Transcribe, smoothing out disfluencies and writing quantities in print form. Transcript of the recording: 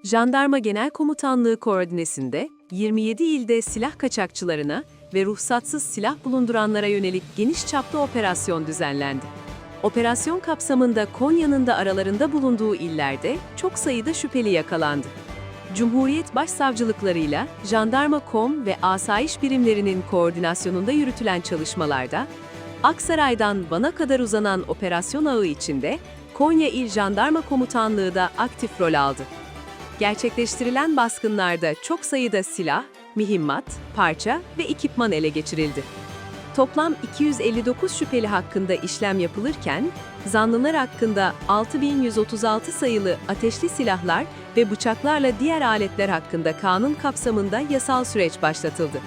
Jandarma Genel Komutanlığı koordinesinde 27 ilde silah kaçakçılarına ve ruhsatsız silah bulunduranlara yönelik geniş çaplı operasyon düzenlendi. Operasyon kapsamında Konya'nın da aralarında bulunduğu illerde çok sayıda şüpheli yakalandı. Cumhuriyet Başsavcılıklarıyla Jandarma.com ve asayiş birimlerinin koordinasyonunda yürütülen çalışmalarda, Aksaray'dan Van'a kadar uzanan operasyon ağı içinde Konya İl Jandarma Komutanlığı da aktif rol aldı. Gerçekleştirilen baskınlarda çok sayıda silah, mühimmat, parça ve ekipman ele geçirildi. Toplam 259 şüpheli hakkında işlem yapılırken, zanlılar hakkında 6136 sayılı ateşli silahlar ve bıçaklarla diğer aletler hakkında kanun kapsamında yasal süreç başlatıldı.